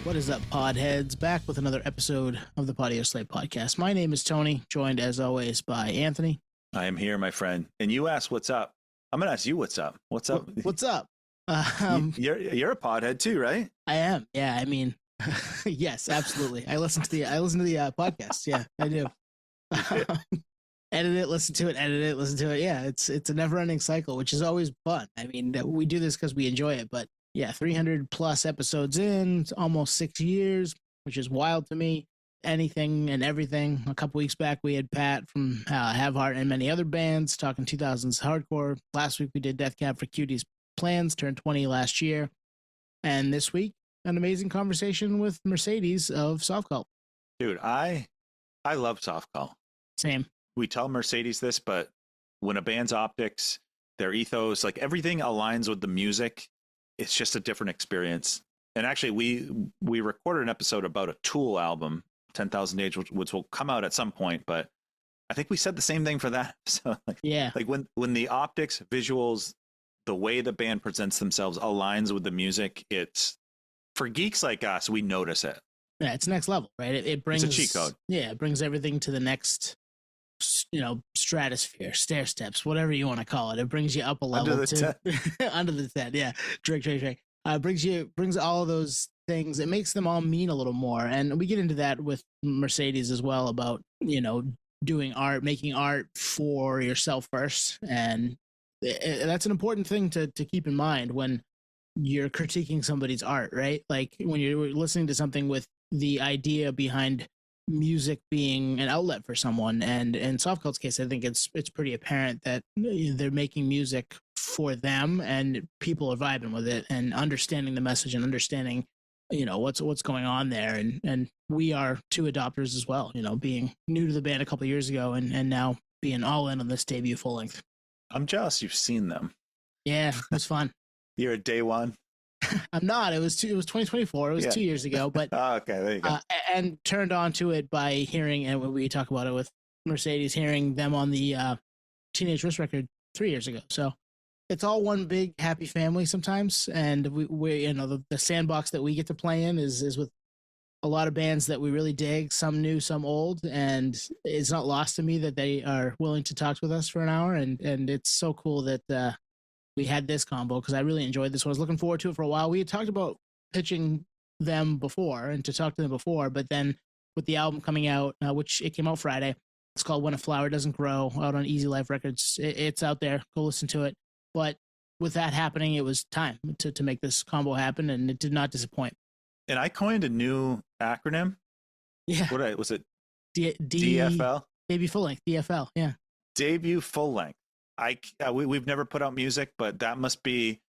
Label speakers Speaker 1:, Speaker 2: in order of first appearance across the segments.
Speaker 1: What is up, podheads? Back with another episode of the Podio Slave podcast. My name is Tony, joined as always by Anthony.
Speaker 2: I am here, my friend. And you asked what's up. I'm gonna ask you what's up. What's up?
Speaker 1: What's up?
Speaker 2: You're a podhead too, right?
Speaker 1: I am. Yeah, I mean, yes, absolutely. I listen to the podcast. Yeah, I do. Edit it, listen to it, edit it, listen to it. Yeah, it's a never-ending cycle, which is always fun. I mean, we do this because we enjoy it, but yeah, 300 plus episodes in, almost 6 years, which is wild to me. Anything and everything. A couple weeks back, we had Pat from Have Heart and many other bands talking 2000s hardcore. Last week, we did Death Cab for Cutie's Plans, turned 20 last year. And this week, an amazing conversation with Mercedes of Softcult.
Speaker 2: Dude, I love Softcult.
Speaker 1: Same.
Speaker 2: We tell Mercedes this, but when a band's optics, their ethos, like everything aligns with the music, it's just a different experience. And actually, we recorded an episode about a Tool album, 10,000 Days, which will come out at some point. But I think we said the same thing for that. So like when the optics, visuals, the way the band presents themselves aligns with the music, it's for geeks like us, we notice it.
Speaker 1: Yeah, it's next level, right? It brings
Speaker 2: it's a cheat code.
Speaker 1: Yeah, it brings everything to the next, stratosphere, stair steps, whatever you want to call it. It brings you up a level
Speaker 2: under
Speaker 1: the tent. Yeah, Drake. Brings all of those things. It makes them all mean a little more, and we get into that with Mercedes as well about doing art, making art for yourself first, and that's an important thing to keep in mind when you're critiquing somebody's art, right? Like when you're listening to something with the idea behind music being an outlet for someone, and in Softcult's case, I think it's pretty apparent that they're making music for them, and people are vibing with it and understanding the message and understanding, what's going on there, and we are two adopters as well. Being new to the band a couple of years ago, and now being all in on this debut full length.
Speaker 2: I'm jealous you've seen them.
Speaker 1: Yeah, it was fun.
Speaker 2: You're a day one.
Speaker 1: I'm not. It was 2024. It was 2 years ago, but
Speaker 2: okay, there you go.
Speaker 1: And turned on to it by hearing, and when we talk about it with Mercedes, hearing them on the Teenage Wrist record 3 years ago. So it's all one big happy family sometimes, and we the sandbox that we get to play in is with a lot of bands that we really dig, some new, some old, and it's not lost to me that they are willing to talk with us for an hour, and it's so cool that we had this combo, because I really enjoyed this one. I was looking forward to it for a while. We had talked about pitching them before and to talk to them before, but then with the album coming out, which it came out Friday, it's called When a Flower Doesn't Grow, out on Easy Life Records. It's out there. Go listen to it. But with that happening, it was time to make this combo happen, and it did not disappoint.
Speaker 2: And I coined a new acronym.
Speaker 1: Yeah.
Speaker 2: What was it?
Speaker 1: DFL? Debut full length. DFL. Yeah. Debut
Speaker 2: full length. We've never put out music, but that must be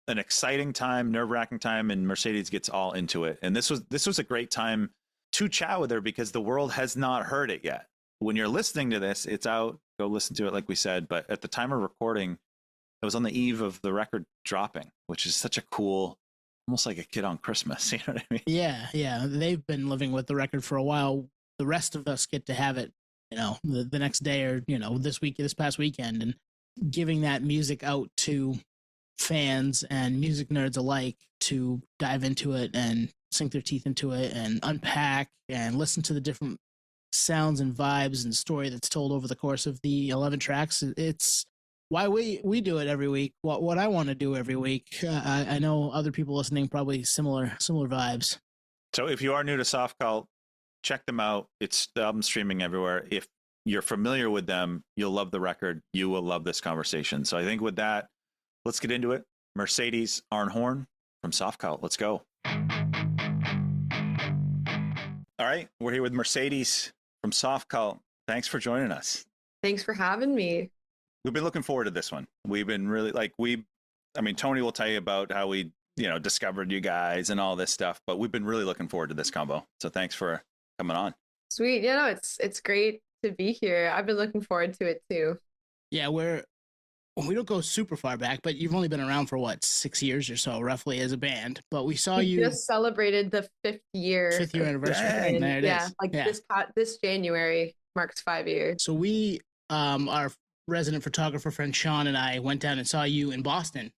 Speaker 2: an exciting time, nerve-wracking time, and Mercedes gets all into it. And this was a great time to chat with her, because the world has not heard it yet. When you're listening to this, it's out. Go listen to it, like we said. But at the time of recording, it was on the eve of the record dropping, which is such a cool, almost like a kid on Christmas. You know what I mean?
Speaker 1: Yeah. They've been living with the record for a while. The rest of us get to have it, the next day, or this past weekend, and giving that music out to fans and music nerds alike to dive into it and sink their teeth into it and unpack and listen to the different sounds and vibes and story that's told over the course of the 11 tracks. It's why we do it every week. What I want to do every week. I know other people listening probably similar vibes.
Speaker 2: So if you are new to Softcult, check them out. It's the album streaming everywhere. If you're familiar with them, you'll love the record. You will love this conversation. So I think with that, let's get into it. Mercedes Arn-Horn from Softcult. Let's go. All right. We're here with Mercedes from Softcult. Thanks for joining us.
Speaker 3: Thanks for having me.
Speaker 2: We've been looking forward to this one. We've been really Tony will tell you about how we, discovered you guys and all this stuff, but we've been really looking forward to this combo. So thanks for coming on.
Speaker 3: Sweet. It's great to be here. I've been looking forward to it too.
Speaker 1: Yeah, we don't go super far back, but you've only been around for 6 years or so, roughly, as a band. But we
Speaker 3: just celebrated the fifth year
Speaker 1: anniversary.
Speaker 3: This January marks 5 years.
Speaker 1: So we, our resident photographer friend Shawn and I went down and saw you in Boston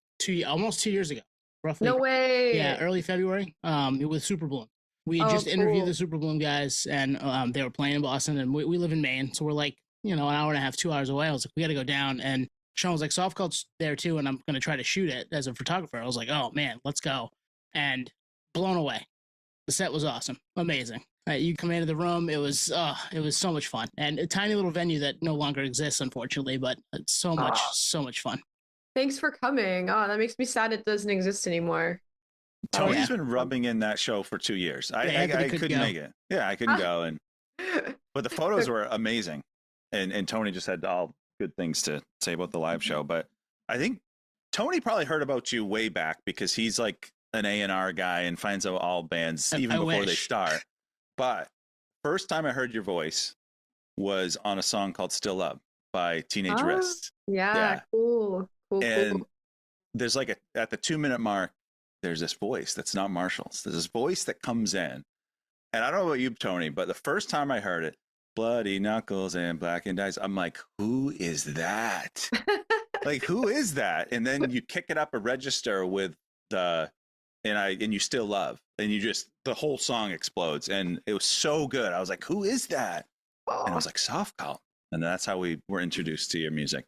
Speaker 1: almost 2 years ago, roughly.
Speaker 3: No way.
Speaker 1: Yeah, early February. With Super Bloom. We had
Speaker 3: Oh,
Speaker 1: just interviewed
Speaker 3: cool.
Speaker 1: the Super Bloom guys, and they were playing in Boston, and we live in Maine, so we're like, an hour and a half, 2 hours away. I was like, we got to go down, and Shawn was like, Softcult's there too, and I'm going to try to shoot it as a photographer. I was like, oh man, let's go, and blown away. The set was awesome, amazing. You come into the room, it was so much fun, and a tiny little venue that no longer exists, unfortunately, but it's so much fun.
Speaker 3: Thanks for coming. Oh, that makes me sad it doesn't exist anymore.
Speaker 2: Tony's been rubbing in that show for 2 years. I couldn't make it. Yeah, I couldn't go, but the photos were amazing, and Tony just had all good things to say about the live show. But I think Tony probably heard about you way back because he's like an A&R guy and finds out all bands even before they start. But first time I heard your voice was on a song called Still Love by Teenage Wrist.
Speaker 3: Yeah, cool.
Speaker 2: There's like at the 2-minute mark, there's this voice that's not Marshall's. There's this voice that comes in. And I don't know about you, Tony, but the first time I heard it, bloody knuckles and blackened eyes, I'm like, who is that? Like, who is that? And then you kick it up a register with and you Still Love, and the whole song explodes, and it was so good. I was like, who is that? And I was like, Softcult. And that's how we were introduced to your music.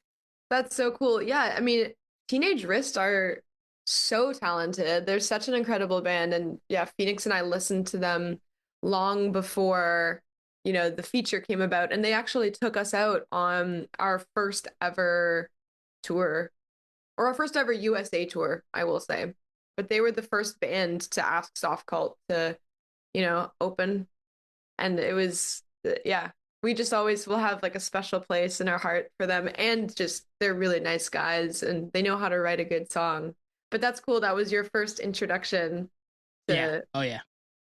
Speaker 3: That's so cool. Yeah, I mean, Teenage Wrist are so talented. They're such an incredible band, and yeah, Phoenix and I listened to them long before the feature came about, and they actually took us out on our first ever tour, or our first ever USA tour, I will say. But they were the first band to ask Softcult to open, and it was we just always will have like a special place in our heart for them, and just they're really nice guys, and they know how to write a good song. But that's cool. That was your first introduction to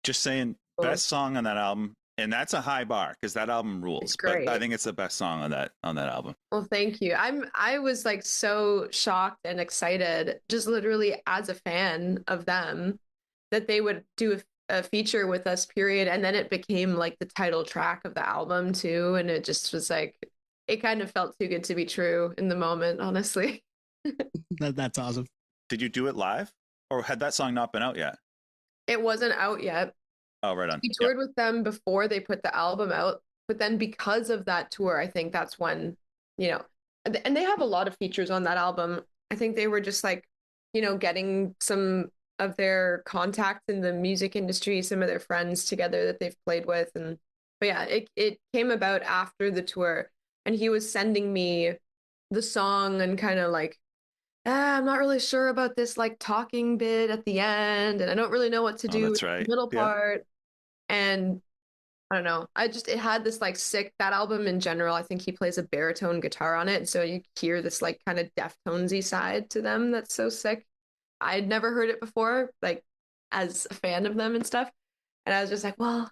Speaker 2: Just saying, best song on that album. And that's a high bar because that album rules.
Speaker 3: It's great.
Speaker 2: But I think it's the best song on that album.
Speaker 3: Well, thank you. I was like so shocked and excited, just literally as a fan of them, that they would do a feature with us, period. And then it became like the title track of the album too. And it just was like, it kind of felt too good to be true in the moment, honestly.
Speaker 1: That's awesome.
Speaker 2: Did you do it live, or had that song not been out yet?
Speaker 3: It wasn't out yet.
Speaker 2: Oh, right on.
Speaker 3: We toured with them before they put the album out, but then because of that tour, I think that's when, and they have a lot of features on that album. I think they were just like, getting some of their contacts in the music industry, some of their friends together that they've played with. But yeah, it came about after the tour, and he was sending me the song and kind of like, I'm not really sure about this like talking bit at the end, and I don't really know what to do with the middle part. And I don't know. It had this like that album in general. I think he plays a baritone guitar on it. So you hear this like kind of Deftonesy side to them that's so sick. I'd never heard it before, like as a fan of them and stuff. And I was just like, well,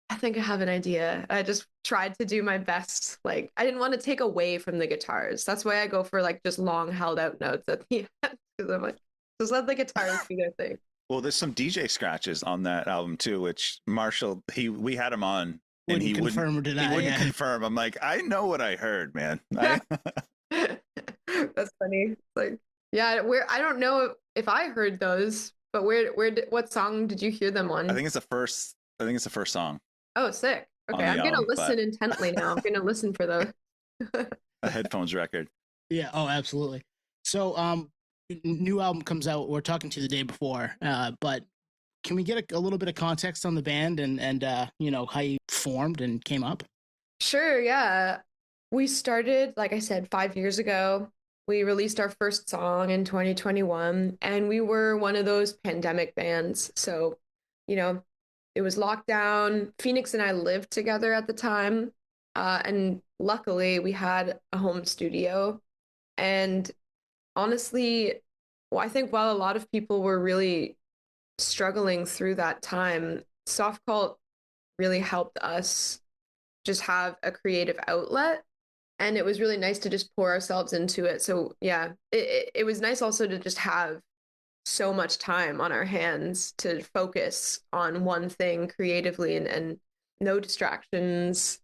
Speaker 3: I think I have an idea. I just tried to do my best. Like, I didn't want to take away from the guitars. That's why I go for like just long held out notes at the end. Because I'm like, just let the guitars do their thing.
Speaker 2: Well, there's some DJ scratches on that album too, which Marshall, we had him on and he wouldn't confirm. I'm like, I know what I heard, man.
Speaker 3: That's funny. Like, yeah, I don't know if I heard those, but what song did you hear them on?
Speaker 2: I think it's the first song.
Speaker 3: Oh, sick. Okay, I'm gonna listen intently now. I'm gonna listen for those.
Speaker 2: A headphones record.
Speaker 1: Yeah. Oh, absolutely. So, new album comes out. We're talking to you the day before, but can we get a little bit of context on the band and how you formed and came up?
Speaker 3: Sure. Yeah, we started, like I said, 5 years ago. We released our first song in 2021, and we were one of those pandemic bands. So, it was lockdown. Phoenix and I lived together at the time, and luckily we had a home studio. And honestly, I think while a lot of people were really struggling through that time, Softcult really helped us just have a creative outlet, and it was really nice to just pour ourselves into it. So yeah, it was nice also to just have so much time on our hands to focus on one thing creatively, and no distractions,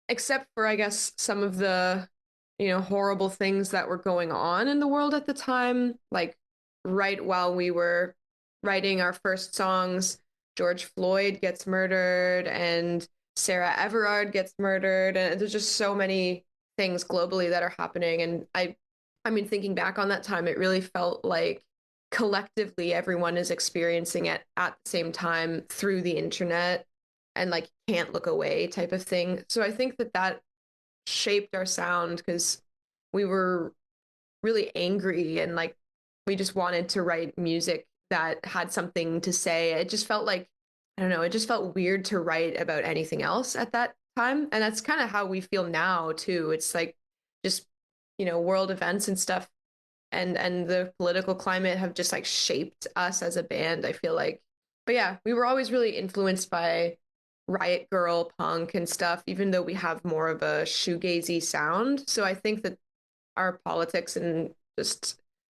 Speaker 3: except for, I guess, some of the horrible things that were going on in the world at the time. Like right while we were writing our first songs, George Floyd gets murdered and Sarah Everard gets murdered, and there's just so many things globally that are happening. And I mean, thinking back on that time, it really felt like collectively everyone is experiencing it at the same time through the internet and like can't look away type of thing. So I think that that shaped our sound because we were really angry and like we just wanted to write music that had something to say. It just felt like, I don't know, it just felt weird to write about anything else at that time. And that's kind of how we feel now too. It's like just, you know, world events and stuff and the political climate have just like shaped us as a band, I feel like. But yeah, we were always really influenced by Riot Girl punk and stuff, even though we have more of a shoegazy sound. So I think that our politics and just,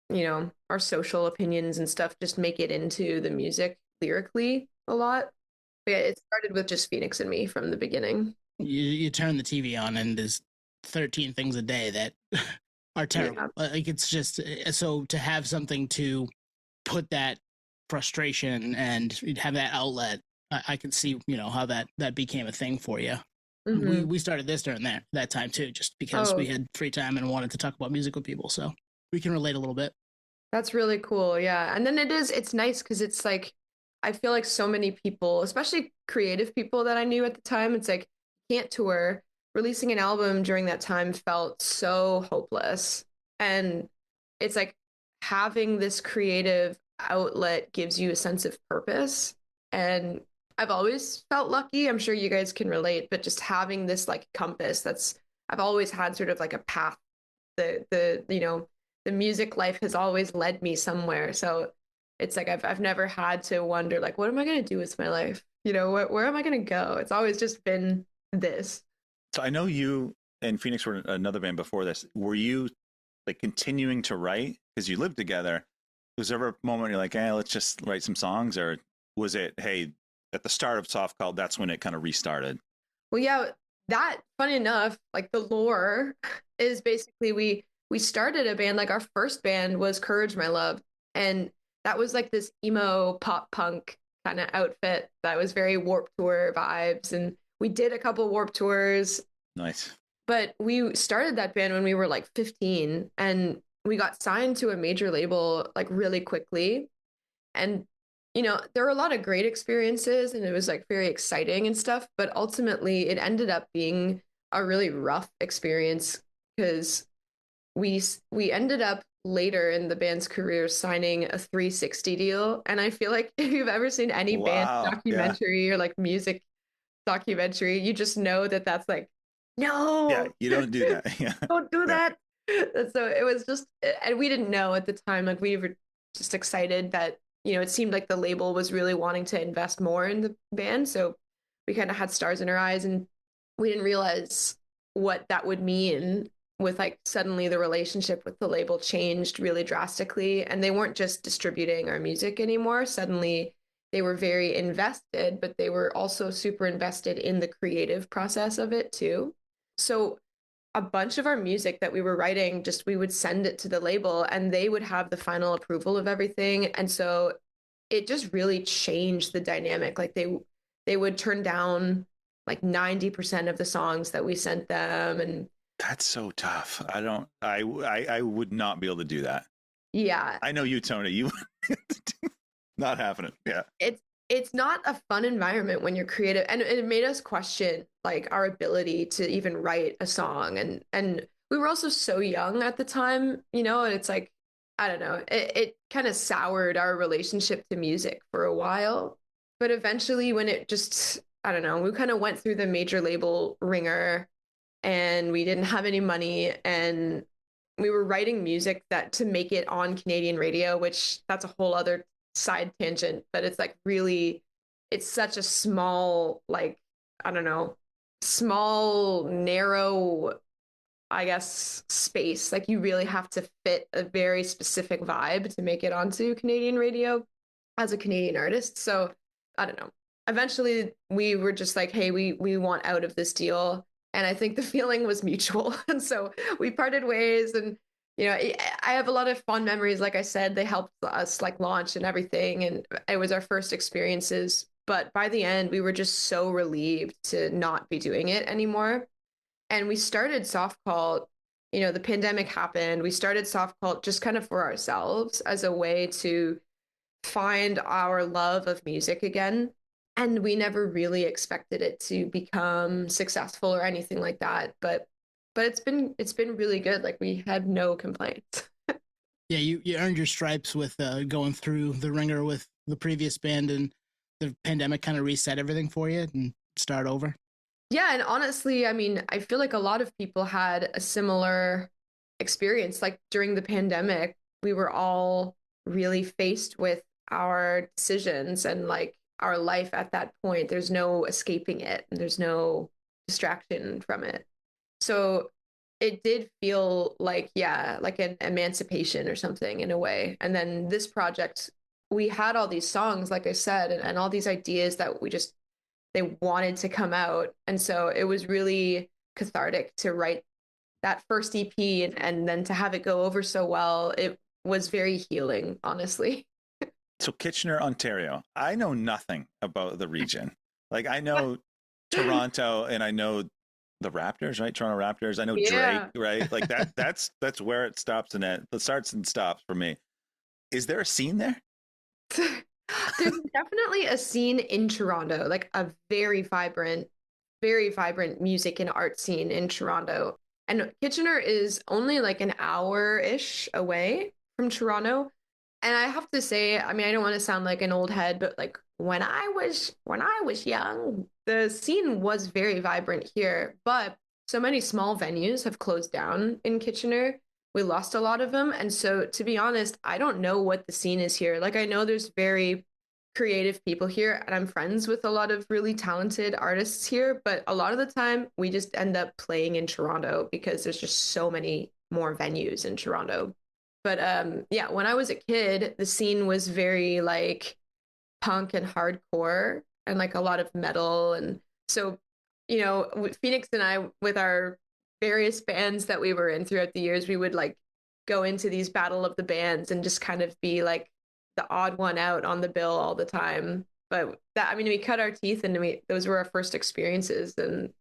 Speaker 3: you know, our social opinions and stuff just make it into the music lyrically a lot. But yeah, it started with just Phoenix and me from the beginning.
Speaker 1: You turn the TV on and there's 13 things a day that are terrible. Yeah. Like it's just so to have something to put that frustration and have that outlet. I can see, you know, how that became a thing for you. Mm-hmm. We started this during that time too, just because we had free time and wanted to talk about music with people. So we can relate a little bit.
Speaker 3: That's really cool. Yeah. And then it's nice because it's like, I feel like so many people, especially creative people that I knew at the time, it's like, can't tour. Releasing an album during that time felt so hopeless. And it's like having this creative outlet gives you a sense of purpose. And I've always felt lucky. I'm sure you guys can relate, but just having this like compass I've always had sort of like a path. The you know, the music life has always led me somewhere. So it's like I've never had to wonder like, what am I going to do with my life? You know, where am I going to go? It's always just been this.
Speaker 2: So I know you and Phoenix were another band before this. Were you like continuing to write because you lived together? Was there ever a moment you're like, hey, let's just write some songs? Or was it, hey, at the start of Softcult, that's when it kind of restarted?
Speaker 3: Well, yeah, that, funny enough, like the lore is basically we started a band, like our first band was Courage My Love. And that was like this emo pop punk kind of outfit that was very Warped Tour vibes. And we did a couple Warped Tours.
Speaker 2: Nice.
Speaker 3: But we started that band when we were like 15 and we got signed to a major label like really quickly. And, you know, there were a lot of great experiences and it was like very exciting and stuff. But ultimately it ended up being a really rough experience because we ended up later in the band's career signing a 360 deal. And I feel like if you've ever seen any band documentary or like music documentary, you just know that that's like, no,
Speaker 2: yeah, you don't do that. Yeah.
Speaker 3: Don't do that. So it was just, and we didn't know at the time, like we were just excited that, you know, it seemed like the label was really wanting to invest more in the band. So we kind of had stars in our eyes and we didn't realize what that would mean with like suddenly the relationship with the label changed really drastically. And they weren't just distributing our music anymore. Suddenly they were very invested, but they were also super invested in the creative process of it too. So a bunch of our music that we were writing, just we would send it to the label and they would have the final approval of everything. And so it just really changed the dynamic. Like they would turn down like 90% of the songs that we sent them. And
Speaker 2: that's so tough. I would not be able to do that.
Speaker 3: Yeah.
Speaker 2: I know you, Tony, you not having it. Yeah.
Speaker 3: It's not a fun environment when you're creative, and it made us question like our ability to even write a song. And we were also so young at the time, you know, and it's like, I don't know, it kind of soured our relationship to music for a while. But eventually when it just, I don't know, we kind of went through the major label ringer and we didn't have any money and we were writing music that to make it on Canadian radio, which that's a whole other side tangent, but it's like really, it's such a small, like, I don't know, small, narrow, I guess, space. Like you really have to fit a very specific vibe to make it onto Canadian radio as a Canadian artist. So I don't know. Eventually we were just like, hey, we want out of this deal. And I think the feeling was mutual. And so we parted ways and you know, I have a lot of fond memories. Like I said, they helped us like launch and everything. And it was our first experiences But by the end, we were just so relieved to not be doing it anymore. And we started Softcult, the pandemic happened. We started Softcult just kind of for ourselves as a way to find our love of music again. And we never really expected it to become successful or anything like that. But it's been really good. Like we had no complaints.
Speaker 1: Yeah, you earned your stripes with going through the ringer with the previous band, and the pandemic kind of reset everything for you and start over.
Speaker 3: Yeah, and honestly, I mean, I feel like a lot of people had a similar experience. Like during the pandemic, we were all really faced with our decisions and like our life at that point. There's no escaping it, and there's no distraction from it. So it did feel like, yeah, like an emancipation or something in a way. And then this project, we had all these songs, like I said, and all these ideas that they wanted to come out. And so it was really cathartic to write that first EP and then to have it go over so well. It was very healing, honestly.
Speaker 2: So Kitchener, Ontario. I know nothing about the region. Like I know Toronto and I know the Raptors, right? Toronto Raptors. I know
Speaker 3: Yeah.
Speaker 2: Drake, right? Like that's where it stops and it starts and stops for me. Is there a scene there?
Speaker 3: There's definitely a scene in Toronto, like a very vibrant music and art scene in Toronto. And Kitchener is only like an hour-ish away from Toronto. And I have to say, I mean, I don't want to sound like an old head, but like when I was young, the scene was very vibrant here, but so many small venues have closed down in Kitchener. We lost a lot of them, and so to be honest, I don't know what the scene is here. Like I know there's very creative people here, and I'm friends with a lot of really talented artists here, but a lot of the time we just end up playing in Toronto because there's just so many more venues in Toronto. But yeah, when I was a kid, the scene was very like punk and hardcore and like a lot of metal. And so, Phoenix and I, with our various bands that we were in throughout the years, we would like go into these battle of the bands and just kind of be like the odd one out on the bill all the time. But that, I mean, we cut our teeth and those were our first experiences. And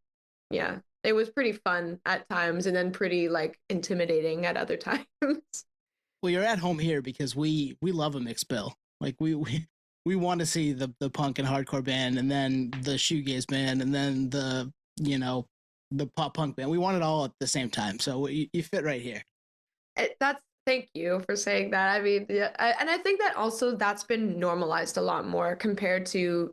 Speaker 3: yeah, it was pretty fun at times and then pretty like intimidating at other times.
Speaker 1: Well, you're at home here because we love a mixed bill. Like we want to see the punk and hardcore band, and then the shoegaze band, and then the pop punk band. We want it all at the same time. So you fit right here.
Speaker 3: That's Thank you for saying that. I mean, yeah, and I think that also that's been normalized a lot more compared to,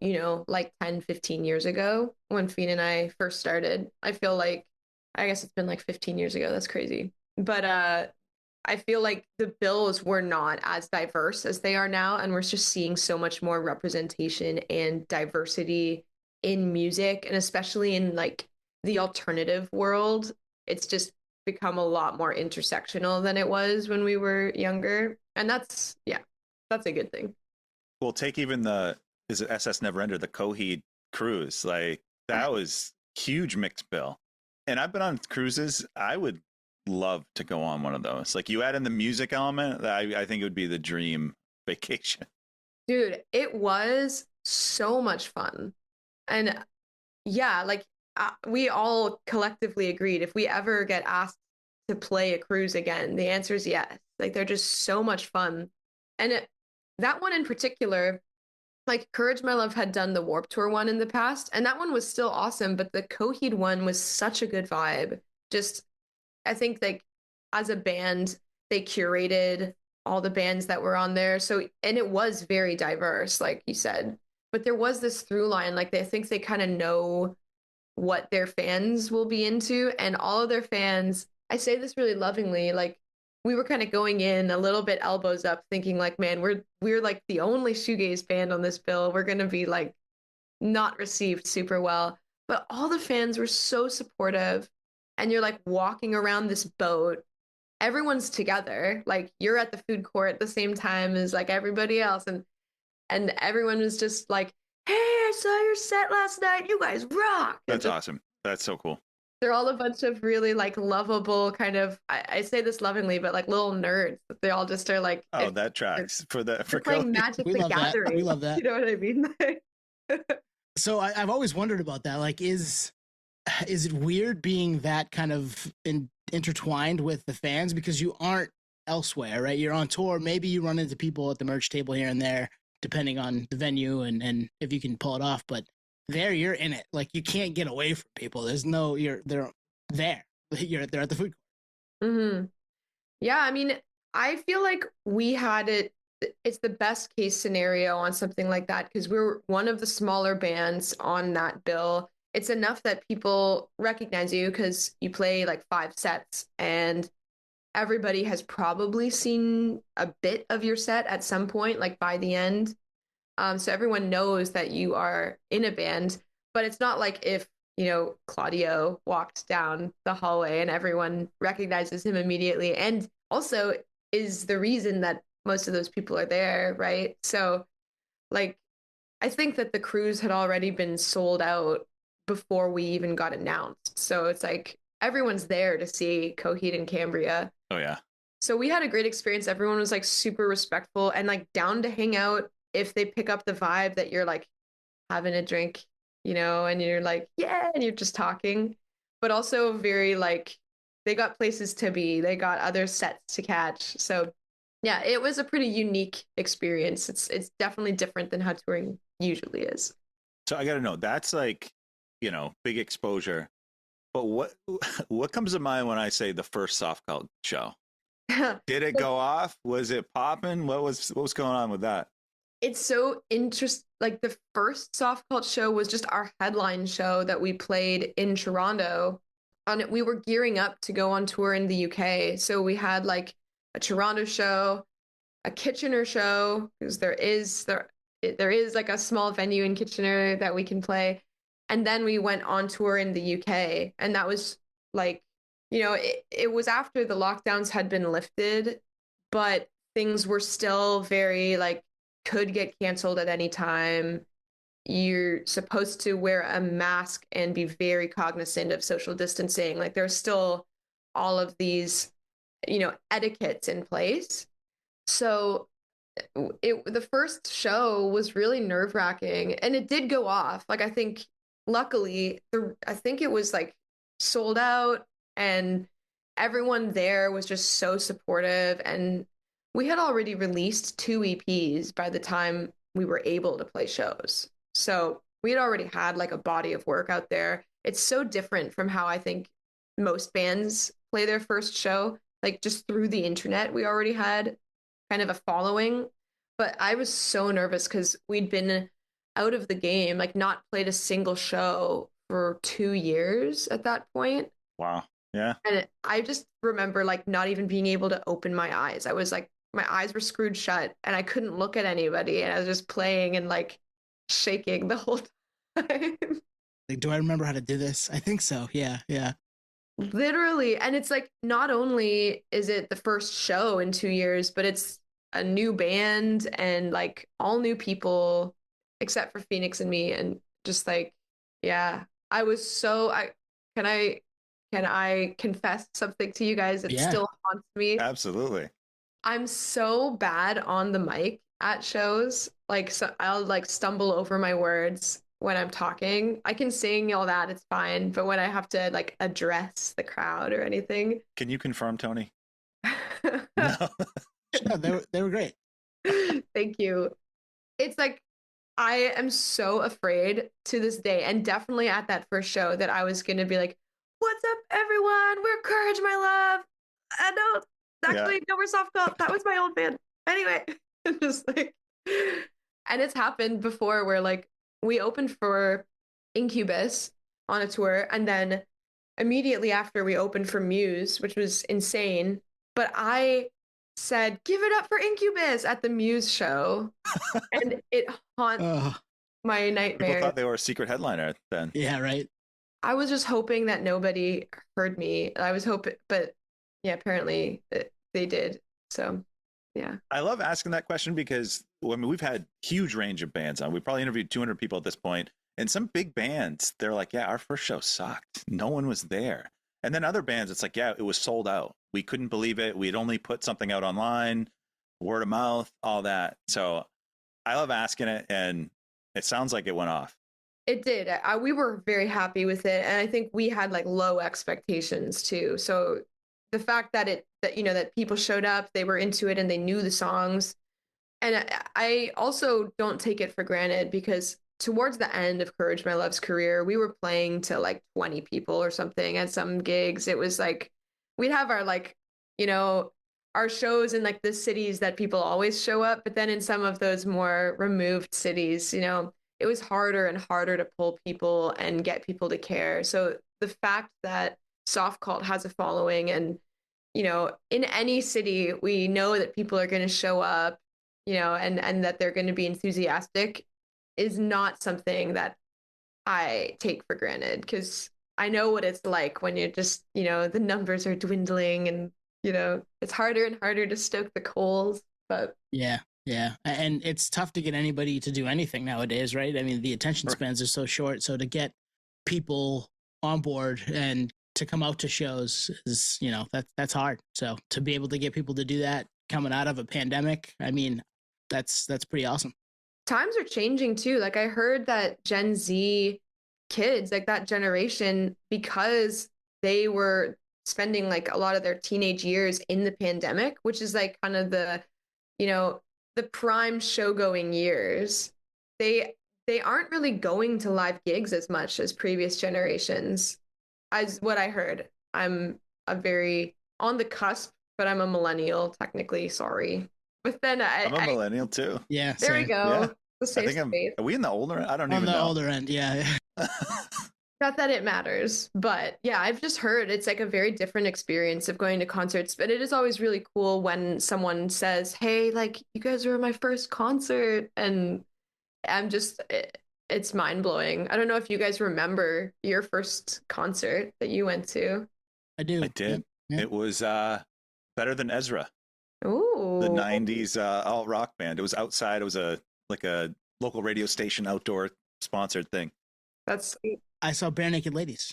Speaker 3: like 10, 15 years ago when Fiend and I first started. I feel like, I guess it's been like 15 years ago. That's crazy. But I feel like the bills were not as diverse as they are now. And we're just seeing so much more representation and diversity in music, and especially in like the alternative world. It's just become a lot more intersectional than it was when we were younger. And yeah, that's a good thing.
Speaker 2: Well, take even is it SS Neverender, the Coheed cruise? Like that was huge mixed bill. And I've been on cruises. I would love to go on one of those. Like you add in the music element, I think it would be the dream vacation.
Speaker 3: Dude, it was so much fun. And yeah, like we all collectively agreed if we ever get asked to play a cruise again, the answer is yes. Like they're just so much fun. And that one in particular, like Courage My Love had done the Warp Tour one in the past, and that one was still awesome, but the Coheed one was such a good vibe. Just I think like as a band, they curated all the bands that were on there. So, and it was very diverse, like you said. But there was this through line, like they think they kind of know what their fans will be into, and all of their fans, I say this really lovingly, like we were kind of going in a little bit elbows up, thinking like, man, we're like the only shoegaze band on this bill. We're gonna be like not received super well. But all the fans were so supportive, and you're like walking around this boat. Everyone's together, like you're at the food court at the same time as like everybody else, and everyone was just like, hey, I saw your set last night, you guys rock.
Speaker 2: That's awesome. That's so cool.
Speaker 3: They're all a bunch of really like lovable kind of, I say this lovingly, but like little nerds. They all just are like,
Speaker 2: oh, that tracks for
Speaker 3: playing Magic the Gathering.
Speaker 1: We love that.
Speaker 3: You know what I mean?
Speaker 1: So I've always wondered about that. Like, is it weird being that kind of intertwined with the fans because you aren't elsewhere, right? You're on tour. Maybe you run into people at the merch table here and there, depending on the venue and if you can pull it off. But there, you're in it. Like, you can't get away from people. They're there. They're at the food court.
Speaker 3: Mm-hmm. Yeah, I mean, I feel like we had it. It's the best case scenario on something like that because we're one of the smaller bands on that bill. It's enough that people recognize you because you play like 5 sets and everybody has probably seen a bit of your set at some point, like by the end. So everyone knows that you are in a band, but it's not like if, Claudio walked down the hallway and everyone recognizes him immediately. And also is the reason that most of those people are there, right? So, like, I think that the cruise had already been sold out before we even got announced. So it's like everyone's there to see Coheed and Cambria.
Speaker 2: Oh, yeah.
Speaker 3: So we had a great experience. Everyone was like super respectful and like down to hang out if they pick up the vibe that you're like having a drink, and you're like, yeah, and you're just talking, but also very like they got places to be, they got other sets to catch. So yeah, it was a pretty unique experience. It's definitely different than how touring usually is.
Speaker 2: So I got to know, that's like, big exposure. But what comes to mind when I say the first Softcult show? Did it go off? Was it popping? What was going on with that?
Speaker 3: It's so interesting. Like the first Softcult show was just our headline show that we played in Toronto. And we were gearing up to go on tour in the UK. So we had like a Toronto show, a Kitchener show, because there is like a small venue in Kitchener that we can play. And then we went on tour in the UK. And that was like, it was after the lockdowns had been lifted, but things were still very like could get canceled at any time. You're supposed to wear a mask and be very cognizant of social distancing. Like there's still all of these, etiquettes in place. So the first show was really nerve-wracking and it did go off. Like I think luckily I think it was like sold out and everyone there was just so supportive, and we had already released 2 EPs by the time we were able to play shows. So we had already had like a body of work out there. It's so different from how I think most bands play their first show. Like just through the internet, we already had kind of a following. But I was so nervous because we'd been out of the game, like not played a single show for 2 years at that point.
Speaker 2: Wow. Yeah.
Speaker 3: And I just remember like not even being able to open my eyes. I was like, my eyes were screwed shut and I couldn't look at anybody. And I was just playing and like shaking the whole time.
Speaker 1: Like, do I remember how to do this? I think so. Yeah. Yeah.
Speaker 3: Literally. And it's like, not only is it the first show in 2 years, but it's a new band and like all new people except for Phoenix and me. And just like, yeah, I was so, can I confess something to you guys that still haunts me?
Speaker 2: Absolutely.
Speaker 3: I'm so bad on the mic at shows. Like, so I'll like stumble over my words when I'm talking. I can sing all that, it's fine. But when I have to like address the crowd or anything.
Speaker 2: Can you confirm, Tony?
Speaker 1: No. No, they were great.
Speaker 3: Thank you. It's like, I am so afraid to this day, and definitely at that first show, that I was going to be like, what's up, everyone? We're Courage, my love. I know. Actually, no, we're Softcult. That was my old band. Anyway, just like, and it's happened before where like we opened for Incubus on a tour, and then immediately after we opened for Muse, which was insane. But I said, give it up for Incubus at the Muse show. And it haunts my nightmares.
Speaker 2: People thought they were a secret headliner then.
Speaker 1: Yeah, right.
Speaker 3: I was just hoping that nobody heard me. I was hoping, but yeah, apparently they did. So, yeah.
Speaker 2: I love asking that question because we've had huge range of bands on. We probably interviewed 200 people at this point, and some big bands, they're like, yeah, our first show sucked. No one was there. And then other bands, it's like, yeah, it was sold out. We couldn't believe it. We'd only put something out online, word of mouth, all that. So I love asking it. And It sounds like it went off.
Speaker 3: It did. We were very happy with it, and I think we had like low expectations too. So the fact that that people showed up, they were into it, and they knew the songs, and I also don't take it for granted because towards the end of Courage My Love's career, we were playing to like 20 people or something at some gigs. It was like we'd have our you know, our shows in like the cities that people always show up, but then in some of those more removed cities, it was harder and harder to pull people and get people to care. So the fact that Softcult has a following and, in any city, we know that people are going to show up, and that they're going to be enthusiastic is not something that I take for granted because I know what it's like when you're just, the numbers are dwindling and, it's harder and harder to stoke the coals. But
Speaker 1: yeah. And it's tough to get anybody to do anything nowadays, right? I mean, the attention spans are so short. So to get people on board and to come out to shows is, that's hard. So to be able to get people to do that coming out of a pandemic, I mean, that's pretty awesome.
Speaker 3: Times are changing too. Like I heard that Gen Z kids, like that generation, because they were spending like a lot of their teenage years in the pandemic, which is like kind of the prime show going years, they aren't really going to live gigs as much as previous generations, as what I heard. I'm a very on the cusp, but I'm a millennial technically, sorry. But then
Speaker 2: I'm a millennial too.
Speaker 1: Yeah.
Speaker 3: There we go.
Speaker 2: Yeah. Are we in the older? I don't even know.
Speaker 1: On the older end, yeah.
Speaker 3: Not that it matters, but yeah, I've just heard it's like a very different experience of going to concerts. But it is always really cool when someone says, "Hey, like you guys were my first concert," and it's mind blowing. I don't know if you guys remember your first concert that you went to.
Speaker 2: I did. Yeah. It was Better Than Ezra.
Speaker 3: Ooh.
Speaker 2: The '90s alt rock band. It was outside. It was a local radio station outdoor sponsored thing.
Speaker 3: That's sweet.
Speaker 1: I saw Bare Naked Ladies.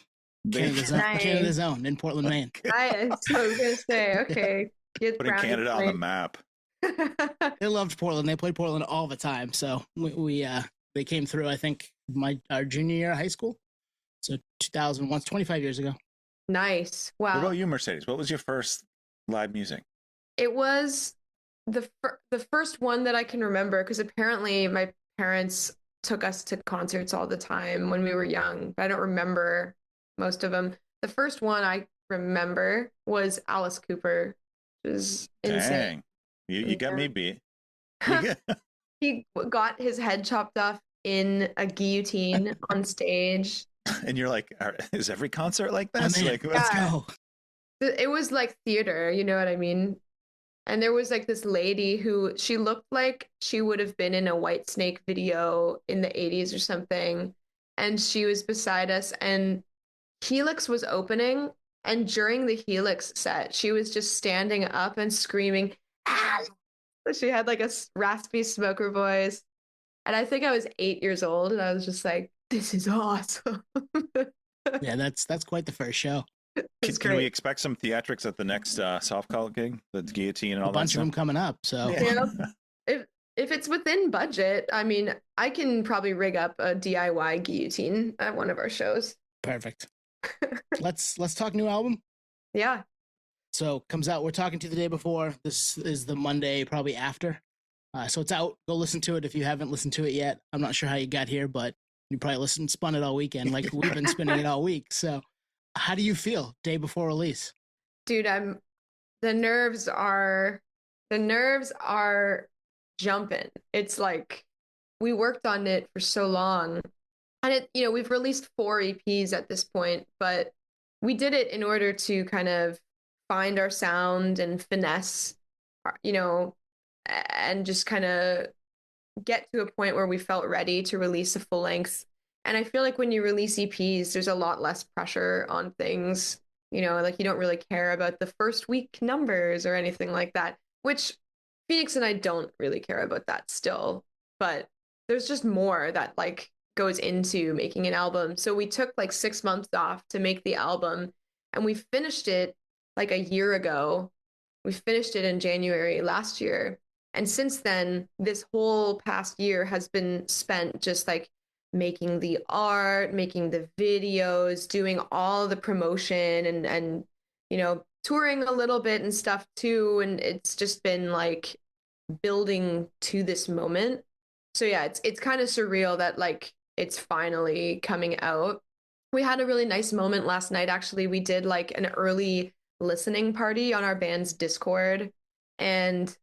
Speaker 1: Canada's Own in Portland, Maine.
Speaker 3: I was gonna say, okay.
Speaker 2: Putting Canada on the map.
Speaker 1: They loved Portland. They played Portland all the time. So we they came through, I think, our junior year of high school. So 2001, 25 years ago.
Speaker 3: Nice. Wow.
Speaker 2: What about you, Mercedes? What was your first live music?
Speaker 3: It was the first one that I can remember because apparently my parents took us to concerts all the time when we were young, but I don't remember most of them. The first one I remember was Alice Cooper, which is insane.
Speaker 2: Dang. You got me beat.
Speaker 3: He got his head chopped off in a guillotine on stage.
Speaker 2: And you're like, is every concert like this?
Speaker 1: Let's go.
Speaker 3: It was like theater, you know what I mean? And there was like this lady who she looked like she would have been in a Whitesnake video in the 80s or something. And she was beside us and Helix was opening. And during the Helix set, she was just standing up and screaming, "Ah!" She had like a raspy smoker voice. And I think I was 8 years old and I was just like, this is awesome.
Speaker 1: Yeah, that's quite the first show.
Speaker 2: Can we expect some theatrics at the next Softcult gig? The guillotine and all that.
Speaker 1: A bunch of them coming up. So
Speaker 3: yeah. If it's within budget, I mean, I can probably rig up a DIY guillotine at one of our shows.
Speaker 1: Perfect. Let's talk new album.
Speaker 3: Yeah.
Speaker 1: So comes out. We're talking to you the day before. This is the Monday, probably after. So it's out. Go listen to it if you haven't listened to it yet. I'm not sure how you got here, but you probably spun it all weekend, like we've been spinning it all week. So. How do you feel day before release?
Speaker 3: Dude, the nerves are jumping. It's like we worked on it for so long. And we've released 4 EPs at this point, but we did it in order to kind of find our sound and finesse, and just kind of get to a point where we felt ready to release a full length. And I feel like when you release EPs, there's a lot less pressure on things, like you don't really care about the first week numbers or anything like that, which Phoenix and I don't really care about that still, but there's just more that like goes into making an album. So we took like 6 months off to make the album and we finished it like a year ago. We finished it in January last year. And since then, this whole past year has been spent just like making the art, making the videos, doing all the promotion and touring a little bit and stuff too. And it's just been like building to this moment. So yeah, it's kind of surreal that like it's finally coming out. We had a really nice moment last night. Actually, we did like an early listening party on our band's Discord. And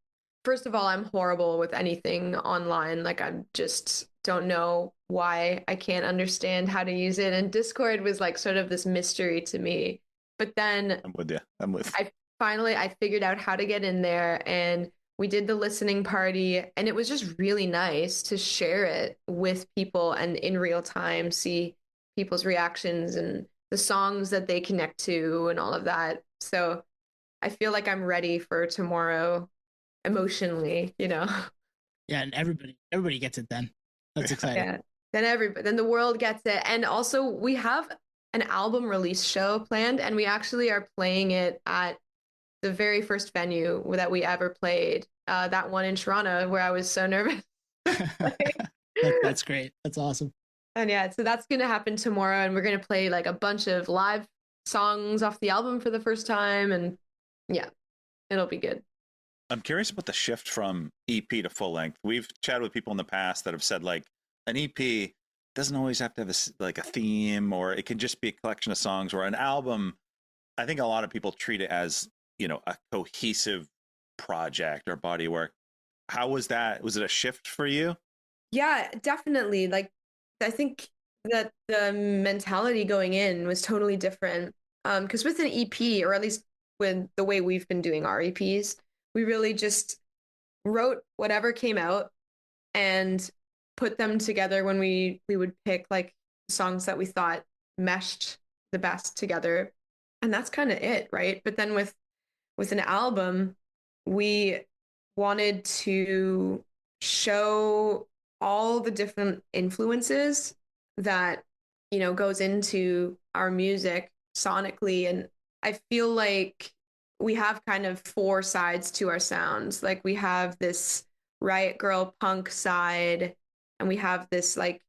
Speaker 3: first of all, I'm horrible with anything online. Like I just don't know why I can't understand how to use it. And Discord was like sort of this mystery to me. But then
Speaker 2: I'm with you.
Speaker 3: I figured out how to get in there, and we did the listening party, and it was just really nice to share it with people and in real time see people's reactions and the songs that they connect to and all of that. So I feel like I'm ready for tomorrow emotionally,
Speaker 1: Yeah, and everybody gets it then. That's exciting.
Speaker 3: Yeah. Then the world gets it. And also we have an album release show planned, and we actually are playing it at the very first venue that we ever played, that one in Toronto where I was so nervous.
Speaker 1: That's great. That's awesome.
Speaker 3: And yeah, so that's going to happen tomorrow, and we're going to play like a bunch of live songs off the album for the first time. And yeah, it'll be good.
Speaker 2: I'm curious about the shift from EP to full length. We've chatted with people in the past that have said like an EP doesn't always have to have a theme, or it can just be a collection of songs, or an album. I think a lot of people treat it as, a cohesive project or body work. How was that? Was it a shift for you?
Speaker 3: Yeah, definitely. Like, I think that the mentality going in was totally different. Because with an EP, or at least with the way we've been doing our EPs, we really just wrote whatever came out and put them together when we would pick like songs that we thought meshed the best together. And that's kind of it, right? But then with an album, we wanted to show all the different influences that goes into our music sonically. And I feel like we have kind of four sides to our sounds. Like we have this riot girl punk side, and we have this like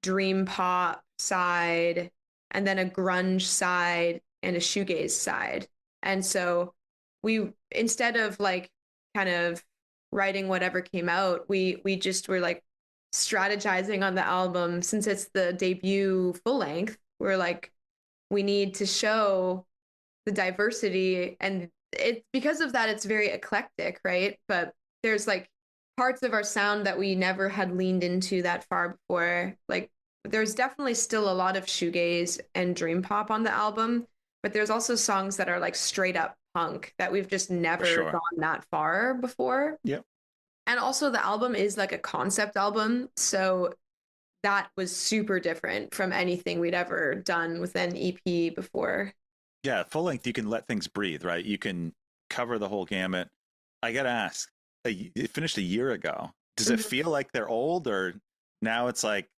Speaker 3: dream pop side, and then a grunge side and a shoegaze side. And so we, instead of like kind of writing whatever came out, we just were like strategizing on the album. Since it's the debut full length, we're like, we need to show the diversity, and it's because of that it's very eclectic, right? But there's like parts of our sound that we never had leaned into that far before. Like there's definitely still a lot of shoegaze and dream pop on the album, but there's also songs that are like straight up punk that we've just never gone that far before.
Speaker 2: Yep.
Speaker 3: And also the album is like a concept album, so that was super different from anything we'd ever done with an EP before.
Speaker 2: Yeah, full length, you can let things breathe, right? You can cover the whole gamut. I gotta ask, it finished a year ago. Does it feel like they're old, or now it's like,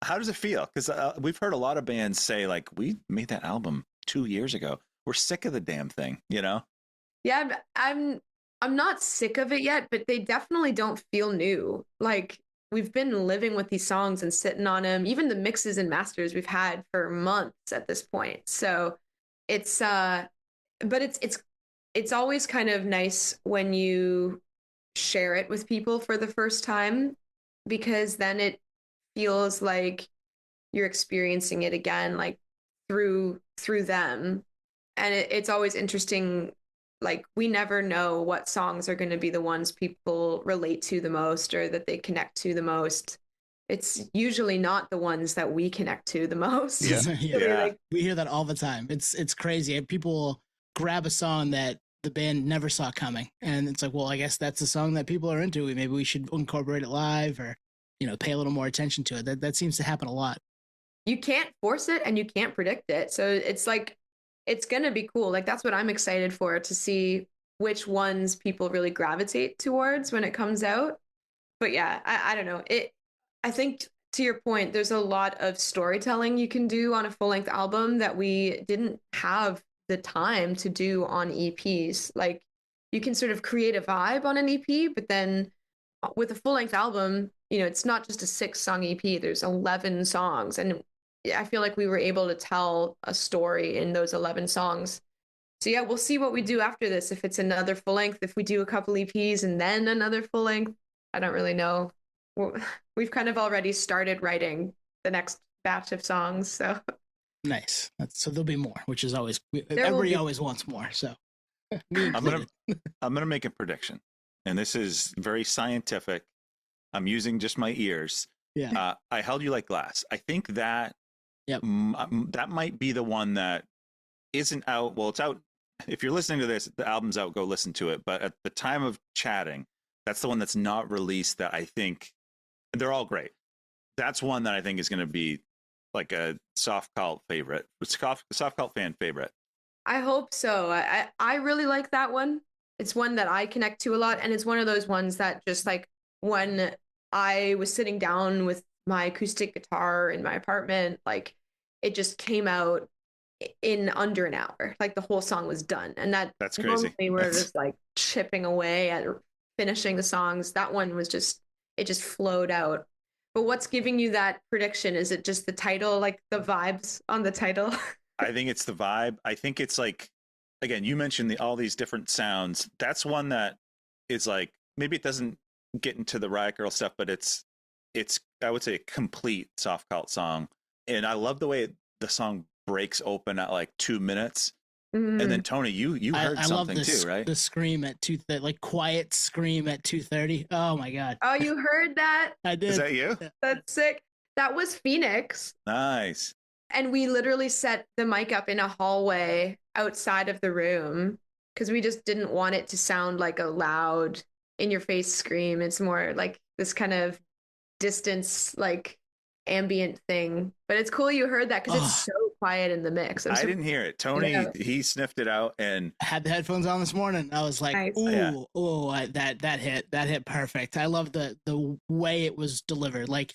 Speaker 2: how does it feel? Because we've heard a lot of bands say like, we made that album 2 years ago. We're sick of the damn thing,
Speaker 3: Yeah, I'm not sick of it yet, but they definitely don't feel new. Like we've been living with these songs and sitting on them, even the mixes and masters we've had for months at this point. So it's but it's always kind of nice when you share it with people for the first time, because then it feels like you're experiencing it again, like through them. And it's always interesting. Like we never know what songs are going to be the ones people relate to the most or that they connect to the most. It's usually not the ones that we connect to the most.
Speaker 1: Yeah. Yeah. We hear that all the time. It's crazy. People will grab a song that the band never saw coming, and it's like, well, I guess that's a song that people are into. Maybe we should incorporate it live, or pay a little more attention to it. That seems to happen a lot.
Speaker 3: You can't force it and you can't predict it. So it's like, it's going to be cool. Like that's what I'm excited for, to see which ones people really gravitate towards when it comes out. But yeah, I don't know. I think to your point, there's a lot of storytelling you can do on a full length album that we didn't have the time to do on EPs. Like you can sort of create a vibe on an EP, but then with a full-length album, it's not just a 6-song EP. There's 11 songs, and I feel like we were able to tell a story in those 11 songs. So yeah, we'll see what we do after this. If it's another full length, if we do a couple EPs and then another full length, I don't really know. We've kind of already started writing the next batch of songs, so
Speaker 1: nice. So there'll be more, which is always everybody always wants more. So
Speaker 2: I'm gonna make a prediction, and this is very scientific. I'm using just my ears.
Speaker 1: Yeah.
Speaker 2: I Held You Like Glass. I think that that might be the one that isn't out. Well, it's out. If you're listening to this, the album's out. Go listen to it. But at the time of chatting, that's the one that's not released. That I think they're all great. That's one that I think is going to be like a Softcult favorite, Softcult fan favorite.
Speaker 3: I hope so. I really like that one. It's one that I connect to a lot, and it's one of those ones that just like when I was sitting down with my acoustic guitar in my apartment, like it just came out in under an hour. Like the whole song was done, and
Speaker 2: that's crazy.
Speaker 3: We're just like chipping away at finishing the songs. That one was just flowed out. But what's giving you that prediction? Is it just the title, like the vibes on the title?
Speaker 2: I think it's the vibe. I think it's like, again, you mentioned all these different sounds. That's one that is like, maybe it doesn't get into the Riot Girl stuff, but it's I would say a complete Softcult song. And I love the way the song breaks open at like 2 minutes. And then Tony, you heard something too, right?
Speaker 1: The scream at 2:30, like quiet scream at 2:30. Oh my god!
Speaker 3: Oh, you heard that?
Speaker 1: I did.
Speaker 2: Is that you?
Speaker 3: That's sick. That was Phoenix.
Speaker 2: Nice.
Speaker 3: And we literally set the mic up in a hallway outside of the room because we just didn't want it to sound like a loud, in-your-face scream. It's more like this kind of distance, like ambient thing. But it's cool you heard that because it's so quiet in the mix.
Speaker 2: I didn't hear it. Tony, he sniffed it out and
Speaker 1: I had the headphones on this morning. I was like, nice. That hit perfect. I love the way it was delivered. Like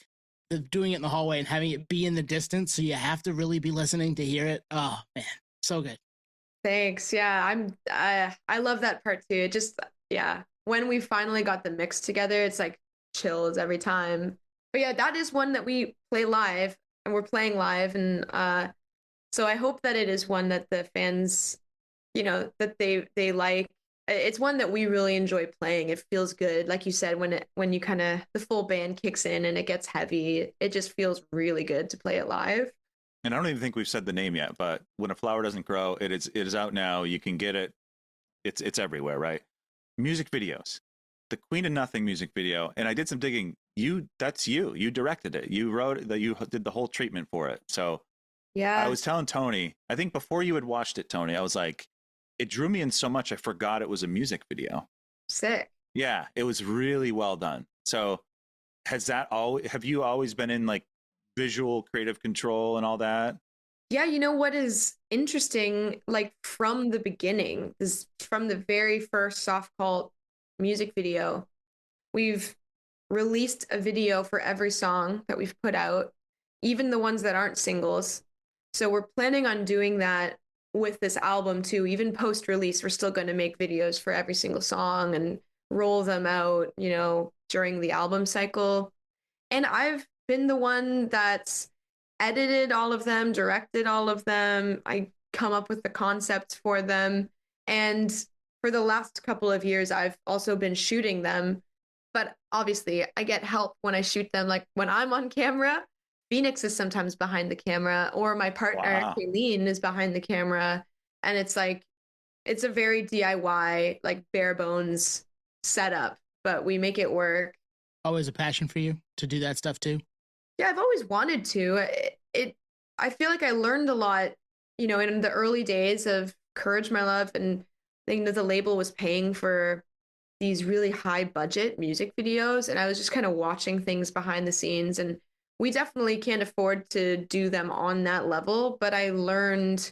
Speaker 1: doing it in the hallway and having it be in the distance, so you have to really be listening to hear it. Oh man, so good.
Speaker 3: Thanks. Yeah, I love that part too. It just when we finally got the mix together, it's like chills every time. But yeah, that is one that we play live, and we're playing live, and so I hope that it is one that the fans, that they like. It's one that we really enjoy playing. It feels good, like you said, when you kind of the full band kicks in and it gets heavy. It just feels really good to play it live.
Speaker 2: And I don't even think we've said the name yet, but When a Flower Doesn't Grow, it is out now. You can get it. It's everywhere, right? Music videos, the Queen of Nothing music video, and I did some digging. You directed it. You wrote that. You did the whole treatment for it. So
Speaker 3: yeah,
Speaker 2: I was telling Tony, I think before you had watched it, Tony, I was like, it drew me in so much I forgot it was a music video.
Speaker 3: Sick.
Speaker 2: Yeah, it was really well done. So have you always been in like visual creative control and all that?
Speaker 3: Yeah, you know what is interesting, like from the beginning, is from the very first Softcult music video, we've released a video for every song that we've put out, even the ones that aren't singles. So we're planning on doing that with this album too. Even post-release, we're still going to make videos for every single song and roll them out, during the album cycle. And I've been the one that's edited all of them, directed all of them. I come up with the concepts for them. And for the last couple of years, I've also been shooting them. But obviously, I get help when I shoot them. Like when I'm on camera, Phoenix is sometimes behind the camera, or my partner, Kayleen, is behind the camera. And it's like, it's a very DIY, like bare bones setup, but we make it work.
Speaker 1: Always a passion for you to do that stuff too?
Speaker 3: Yeah, I've always wanted to. I feel like I learned a lot, in the early days of Courage My Love, and I think that the label was paying for these really high budget music videos, and I was just kind of watching things behind the scenes, and we definitely can't afford to do them on that level. But I learned,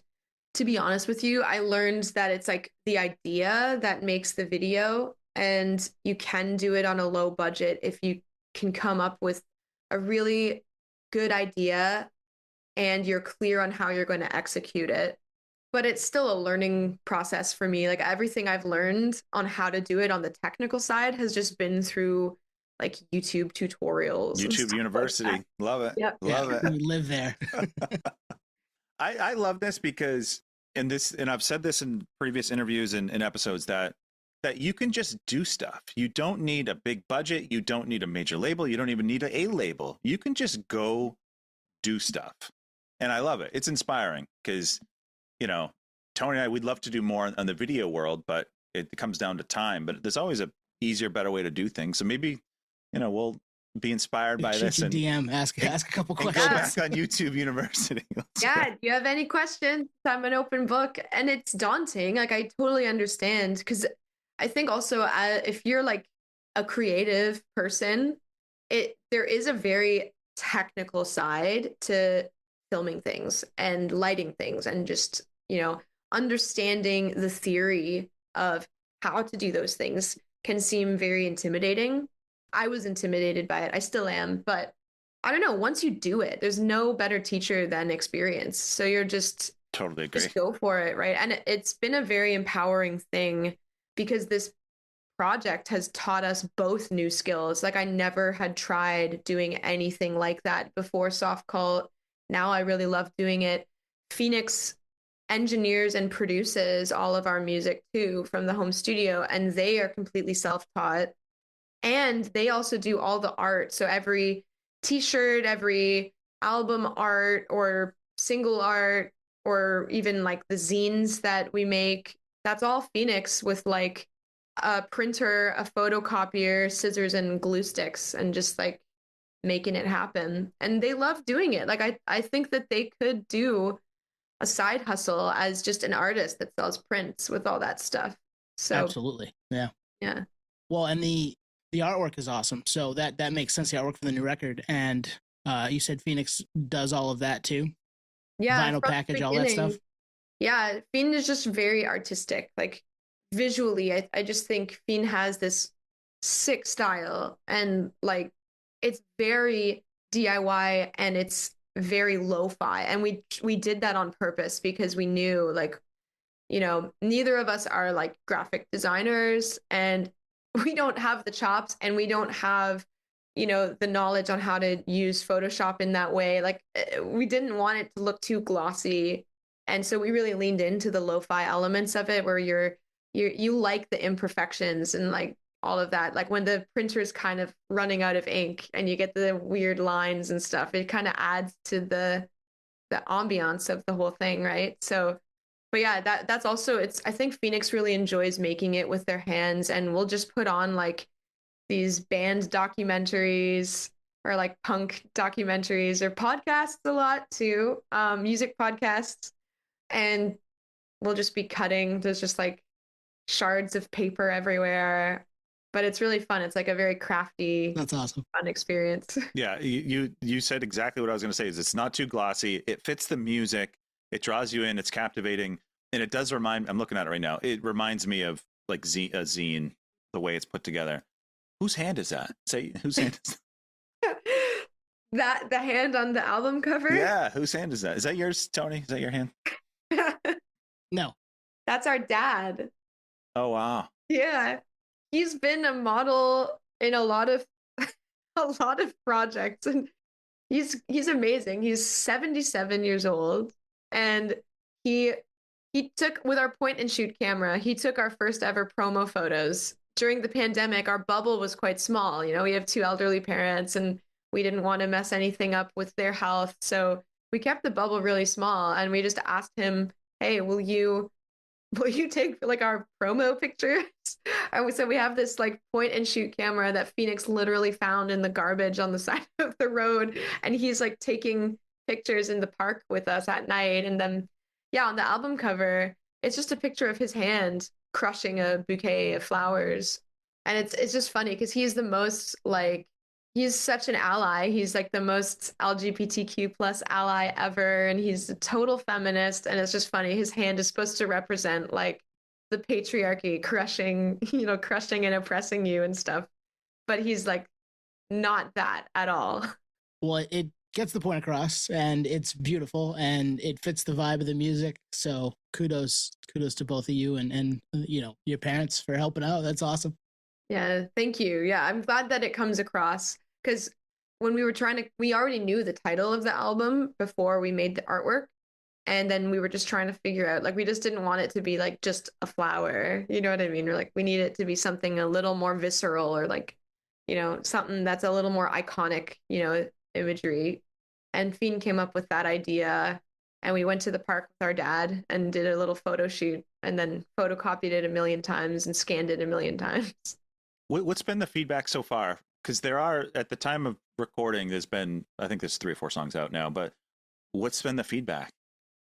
Speaker 3: to be honest with you, that it's like the idea that makes the video, and you can do it on a low budget if you can come up with a really good idea and you're clear on how you're going to execute it. But it's still a learning process for me. Like everything I've learned on how to do it on the technical side has just been through like YouTube tutorials.
Speaker 2: YouTube University.
Speaker 3: Like
Speaker 2: Love it.
Speaker 3: Yep.
Speaker 2: Love it.
Speaker 1: We live there.
Speaker 2: I love this because and I've said this in previous interviews and episodes that you can just do stuff. You don't need a big budget. You don't need a major label. You don't even need a label. You can just go do stuff. And I love it. It's inspiring because, Tony and I, we'd love to do more on the video world, but it comes down to time. But there's always a easier, better way to do things. So maybe, we'll be inspired by this and
Speaker 1: DM, ask a couple questions.
Speaker 2: Go back on YouTube University.
Speaker 3: Yeah, do you have any questions? I'm an open book, and it's daunting. Like, I totally understand, because I think also if you're like a creative person, there is a very technical side to filming things and lighting things and just, understanding the theory of how to do those things can seem very intimidating. I was intimidated by it. I still am, but I don't know. Once you do it, there's no better teacher than experience. So you're just
Speaker 2: totally agree.
Speaker 3: Just go for it, right? And it's been a very empowering thing because this project has taught us both new skills. Like, I never had tried doing anything like that before Softcult. Now I really love doing it. Phoenix engineers and produces all of our music too from the home studio, and they are completely self-taught. And they also do all the art. So every t-shirt, every album art or single art, or even like the zines that we make, that's all Phoenix with like a printer, a photocopier, scissors, and glue sticks, and just like making it happen. And they love doing it. Like, I think that they could do a side hustle as just an artist that sells prints with all that stuff. So
Speaker 1: absolutely. Yeah.
Speaker 3: Yeah.
Speaker 1: Well, and the artwork is awesome. So that makes sense, the artwork for the new record. And you said Phoenix does all of that too?
Speaker 3: Yeah.
Speaker 1: Vinyl package, all that stuff?
Speaker 3: Yeah. Fiend is just very artistic. Like, visually, I just think Fiend has this sick style, and like, it's very DIY and it's very lo-fi. And we did that on purpose because we knew, like, neither of us are like graphic designers, and we don't have the chops, and we don't have, the knowledge on how to use Photoshop in that way. Like, we didn't want it to look too glossy. And so we really leaned into the lo-fi elements of it, where you like the imperfections and like all of that. Like, when the printer is kind of running out of ink and you get the weird lines and stuff, it kind of adds to the ambiance of the whole thing, right? So, but yeah, that's also, I think Phoenix really enjoys making it with their hands, and we'll just put on like these band documentaries or like punk documentaries or podcasts a lot too, music podcasts, and we'll just be cutting. There's just like shards of paper everywhere, but it's really fun. It's like a very crafty,
Speaker 1: that's awesome,
Speaker 3: fun experience.
Speaker 2: Yeah, you said exactly what I was going to say. Is it's not too glossy. It fits the music. It draws you in. It's captivating, and it does remind. I'm looking at it right now. It reminds me of like a zine, the way it's put together. Whose hand is that? Say whose hand is
Speaker 3: that? The hand on the album cover?
Speaker 2: Yeah, whose hand is that? Is that yours, Tony? Is that your hand?
Speaker 1: No,
Speaker 3: that's our dad.
Speaker 2: Oh wow.
Speaker 3: Yeah, he's been a model in a lot of projects, and he's amazing. He's 77 years old, and he took, with our point and shoot camera, he took our first ever promo photos during the pandemic. Our bubble was quite small. We have 2 elderly parents, and we didn't want to mess anything up with their health, so we kept the bubble really small, and we just asked him, hey, will you take like our promo pictures? And so we have this like point and shoot camera that Phoenix literally found in the garbage on the side of the road, and he's like taking pictures in the park with us at night. And then on the album cover, it's just a picture of his hand crushing a bouquet of flowers, and it's just funny because he's the most like, he's such an ally. He's like the most LGBTQ plus ally ever. And he's a total feminist. And it's just funny. His hand is supposed to represent like the patriarchy crushing and oppressing you and stuff. But he's like not that at all.
Speaker 1: Well, it gets the point across, and it's beautiful, and it fits the vibe of the music. So kudos to both of you and your parents for helping out. That's awesome.
Speaker 3: Yeah, thank you. Yeah, I'm glad that it comes across because when we were we already knew the title of the album before we made the artwork. And then we were just trying to figure out, like, we just didn't want it to be like just a flower. You know what I mean? We're like, we need it to be something a little more visceral or like, something that's a little more iconic, imagery. And Fiend came up with that idea. And we went to the park with our dad and did a little photo shoot and then photocopied it a million times and scanned it a million times.
Speaker 2: What's been the feedback so far? Because there are, at the time of recording, there's been, I think there's 3 or 4 songs out now, but what's been the feedback?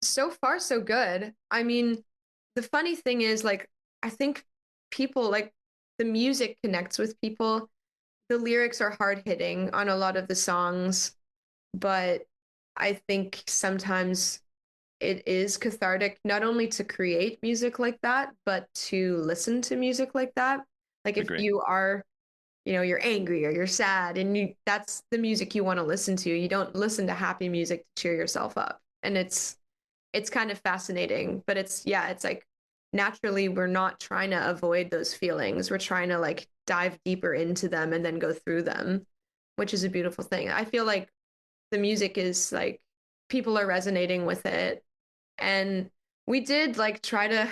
Speaker 3: So far, so good. I mean, the funny thing is, like, I think people like the music connects with people. The lyrics are hard hitting on a lot of the songs, but I think sometimes it is cathartic not only to create music like that, but to listen to music like that. Like if
Speaker 2: Agree.
Speaker 3: you are, you're angry or you're sad and that's the music you want to listen to. You don't listen to happy music to cheer yourself up. And it's kind of fascinating, but it's like naturally we're not trying to avoid those feelings. We're trying to like dive deeper into them and then go through them, which is a beautiful thing. I feel like the music is like people are resonating with it. And we did like try to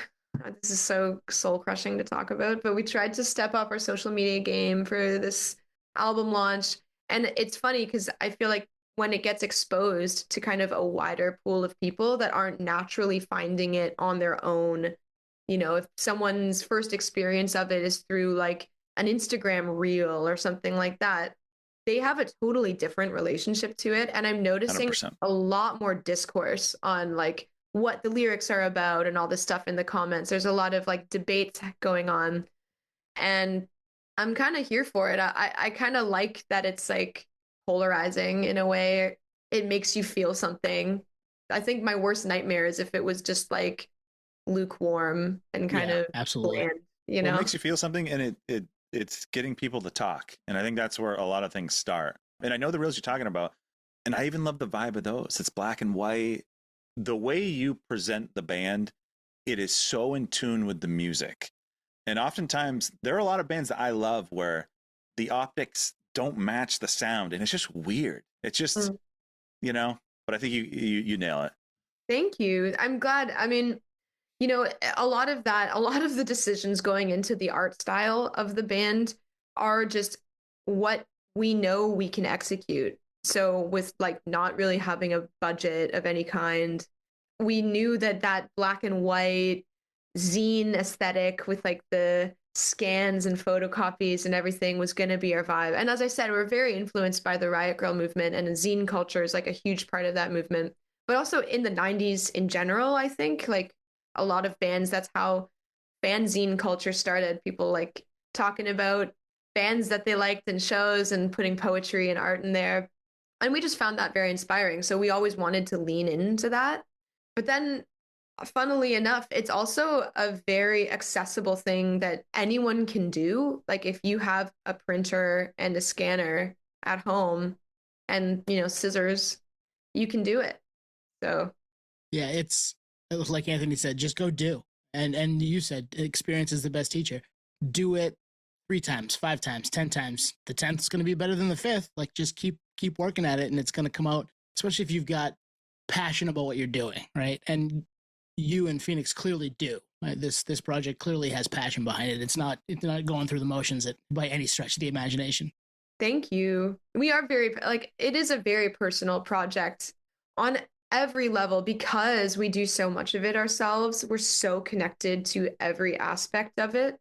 Speaker 3: this is so soul crushing to talk about, but we tried to step up our social media game for this album launch. And it's funny because I feel like when it gets exposed to kind of a wider pool of people that aren't naturally finding it on their own, if someone's first experience of it is through like an Instagram reel or something like that, they have a totally different relationship to it. And I'm noticing
Speaker 2: 100%.
Speaker 3: a lot more discourse on like what the lyrics are about and all this stuff in the comments. There's a lot of like debates going on. And I'm kind of here for it. I kind of like that it's like polarizing in a way. It makes you feel something. I think my worst nightmare is if it was just like lukewarm and kind of
Speaker 1: absolutely
Speaker 3: bland,
Speaker 2: Well, it makes you feel something, and it's getting people to talk, and I think that's where a lot of things start. And I know the reels you're talking about, and I even love the vibe of those. It's black and white. The way you present the band, it is so in tune with the music. And oftentimes there are a lot of bands that I love where the optics don't match the sound, and it's just weird. It's just, but I think you nail it.
Speaker 3: Thank you. I'm glad. I mean, a lot of the decisions going into the art style of the band are just what we know we can execute. So with like not really having a budget of any kind, we knew that black and white zine aesthetic with like the scans and photocopies and everything was going to be our vibe. And as I said, we're very influenced by the Riot Grrrl movement, and zine culture is like a huge part of that movement. But also in the 90s in general, I think like a lot of bands, that's how fanzine culture started. People like talking about bands that they liked and shows and putting poetry and art in there. And we just found that very inspiring. So we always wanted to lean into that. But then, funnily enough, it's also a very accessible thing that anyone can do. Like if you have a printer and a scanner at home and, scissors, you can do it. So,
Speaker 1: yeah, it was like Anthony said, just go do. And you said experience is the best teacher. Do it 3 times, 5 times, 10 times. The 10th is going to be better than the 5th. Like just keep working at it, and it's going to come out, especially if you've got passion about what you're doing, right? And you and Phoenix clearly do. Right? This project clearly has passion behind it. It's not going through the motions by any stretch of the imagination.
Speaker 3: Thank you. We are very like it is a very personal project on every level because we do so much of it ourselves. We're so connected to every aspect of it.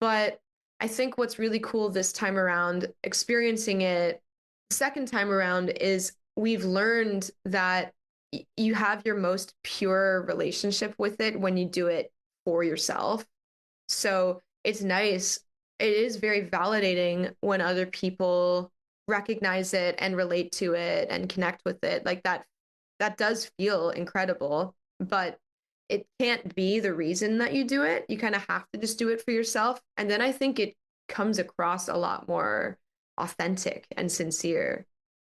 Speaker 3: But I think what's really cool this time around, experiencing it the second time around, is we've learned that you have your most pure relationship with it when you do it for yourself. So it's nice. It is very validating when other people recognize it and relate to it and connect with it. Like that does feel incredible, but it can't be the reason that you do it. You kind of have to just do it for yourself. And then I think it comes across a lot more authentic and sincere.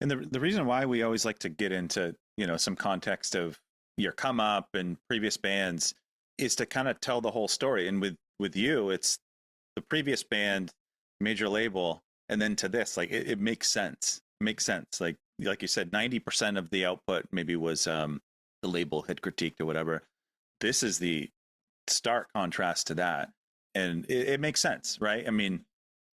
Speaker 2: And the reason why we always like to get into, some context of your come up and previous bands is to kind of tell the whole story. And with you, it's the previous band, major label, and then to this, like it makes sense. Makes sense. Like you said, 90% of the output maybe was the label had critiqued or whatever. This is the stark contrast to that, and it makes sense, right? I mean,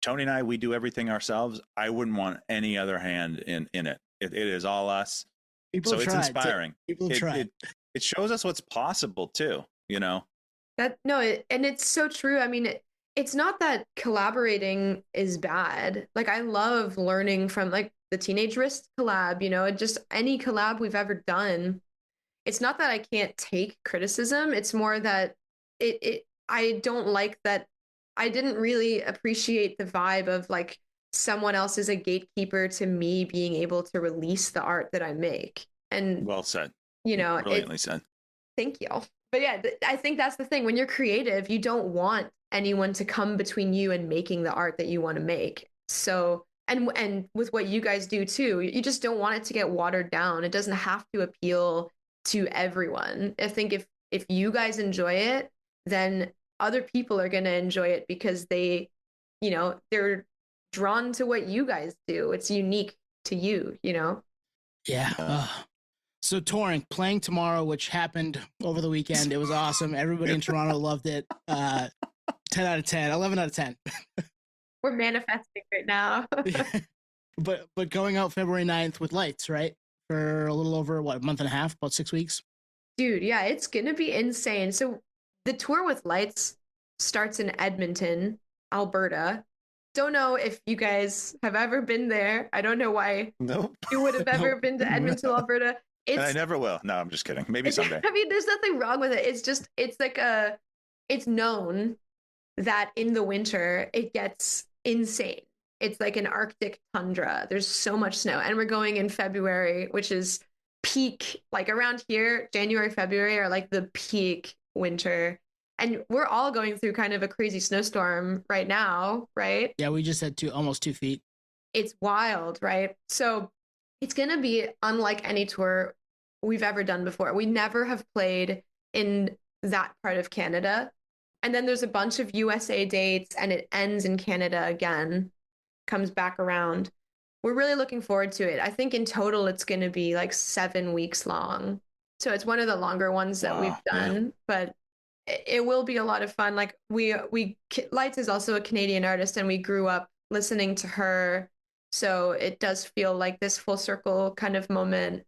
Speaker 2: Tony and I, we do everything ourselves. I wouldn't want any other hand in it. It is all us.
Speaker 1: People
Speaker 2: so
Speaker 1: have
Speaker 2: it's
Speaker 1: tried.
Speaker 2: inspiring.
Speaker 1: People have tried.
Speaker 2: It shows us what's possible too, you know?
Speaker 3: And it's so true. I mean, it's not that collaborating is bad. Like, I love learning from like the Teenage Wrist collab, you know, just any collab we've ever done. It's not that I can't take criticism. It's more that I don't like that. I didn't really appreciate the vibe of like someone else is a gatekeeper to me being able to release the art that I make. And
Speaker 2: well said.
Speaker 3: You know,
Speaker 2: brilliantly said.
Speaker 3: Thank you. But yeah, I think that's the thing. When you're creative, you don't want anyone to come between you and making the art that you want to make. So, and with what you guys do too, you just don't want it to get watered down. It doesn't have to appeal to everyone. I think if you guys enjoy it, then other people are going to enjoy it because they, you know, they're drawn to what you guys do. It's unique to you, you know?
Speaker 1: Yeah. So touring, playing tomorrow, which happened over the weekend. It was awesome. Everybody in Toronto loved it. 10 out of 10, 11 out of 10.
Speaker 3: We're manifesting right now.
Speaker 1: But going out February 9th with lights, right? For a little over, what, a month and a half, about 6 weeks?
Speaker 3: Dude, yeah, it's going to be insane. So the tour with lights starts in Edmonton, Alberta. Don't know if you guys have ever been there. I don't know why you would have ever been to Edmonton, Alberta.
Speaker 2: I never will. No, I'm just kidding. Maybe someday.
Speaker 3: I mean, there's nothing wrong with it. It's known that in the winter it gets insane. It's like an Arctic tundra. There's so much snow. And we're going in February, which is peak, like around here, January, February are like the peak winter. And we're all going through kind of a crazy snowstorm right now, right?
Speaker 1: Yeah, we just had almost 2 feet.
Speaker 3: It's wild, right? So it's going to be unlike any tour we've ever done before. We never have played in that part of Canada. And then there's a bunch of USA dates and it ends in Canada again, comes back around. We're really looking forward to it. I think in total it's going to be like 7 weeks long. So it's one of the longer ones that we've done, but it will be a lot of fun. Like Lights is also a Canadian artist and we grew up listening to her. So it does feel like this full circle kind of moment.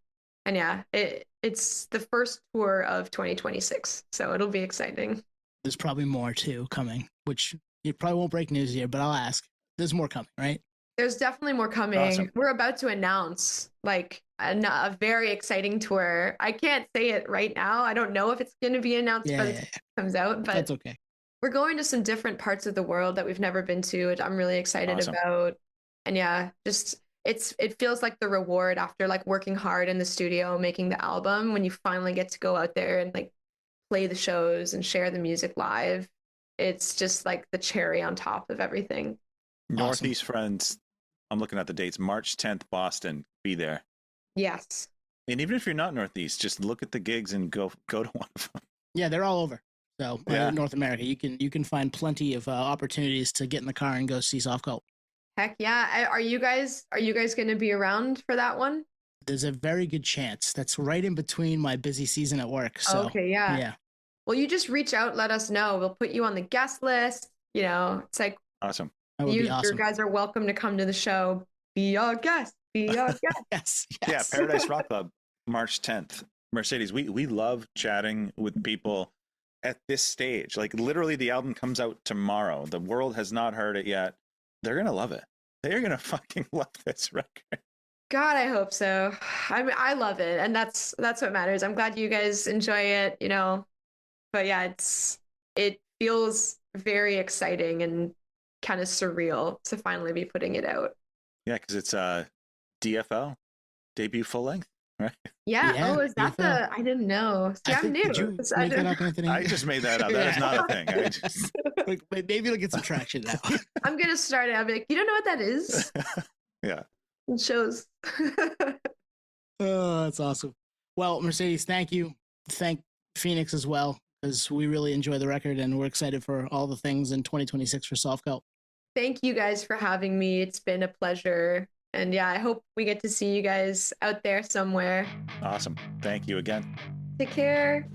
Speaker 3: And yeah, it's the first tour of 2026. So it'll be exciting.
Speaker 1: There's probably more too coming, which you probably won't break news here, but I'll ask. There's more coming, right?
Speaker 3: There's definitely more coming. Awesome. We're about to announce like a very exciting tour. I can't say it right now. I don't know if it's going to be announced by the time it comes out, but
Speaker 1: that's okay.
Speaker 3: We're going to some different parts of the world that we've never been to, which I'm really excited about. And yeah, just it feels like the reward after like working hard in the studio, making the album, when you finally get to go out there and like play the shows and share the music live. It's just like the cherry on top of everything.
Speaker 2: Northeast friends, I'm looking at the dates. March 10th, Boston. Be there.
Speaker 3: Yes.
Speaker 2: And even if you're not Northeast, just look at the gigs and go to one of them.
Speaker 1: Yeah, they're all over. So North America, you can find plenty of opportunities to get in the car and go see Softcult.
Speaker 3: Heck yeah! Are you guys going to be around for that one?
Speaker 1: There's a very good chance. That's right in between my busy season at work. So
Speaker 3: okay, yeah. Well, you just reach out, let us know. We'll put you on the guest list. You know, it's like
Speaker 2: awesome.
Speaker 1: That would be awesome.
Speaker 3: Your guys are welcome to come to the show. Be our guest. Be our
Speaker 1: yes.
Speaker 3: guest.
Speaker 2: Yeah, Paradise Rock Club, March 10th. Mercedes, we love chatting with people at this stage. Like literally the album comes out tomorrow. The world has not heard it yet. They're going to love it. They're going to fucking love this record.
Speaker 3: God, I hope so. I mean, I love it. And that's what matters. I'm glad you guys enjoy it, you know. But yeah, it feels very exciting and kind of surreal to finally be putting it out.
Speaker 2: Yeah, because it's DFL, debut full length, right?
Speaker 3: Yeah. Oh, is that DFL. I didn't know. See, I'm new.
Speaker 1: Did you make that up, Anthony?
Speaker 2: I just made that up. That is not a thing.
Speaker 1: Maybe it'll get some traction now.
Speaker 3: I'm going to start it. I'll be like, you don't know what that is?
Speaker 2: Yeah.
Speaker 3: It shows.
Speaker 1: Oh, that's awesome. Well, Mercedes, thank you. Thank Phoenix as well, because we really enjoy the record and we're excited for all the things in 2026 for Softcult.
Speaker 3: Thank you guys for having me. It's been a pleasure. And yeah, I hope we get to see you guys out there somewhere.
Speaker 2: Awesome. Thank you again.
Speaker 3: Take care.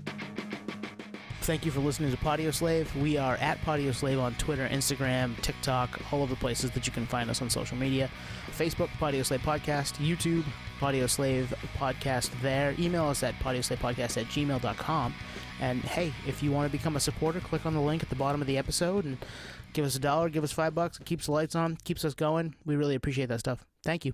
Speaker 1: Thank you for listening to Podio Slave. We are at Podio Slave on Twitter, Instagram, TikTok, all of the places that you can find us on social media. Facebook, Podio Slave Podcast. YouTube, Podio Slave Podcast there. Email us at podioslavepodcast@gmail.com. And hey, if you want to become a supporter, click on the link at the bottom of the episode and give us $1, give us $5. It keeps the lights on, keeps us going. We really appreciate that stuff. Thank you.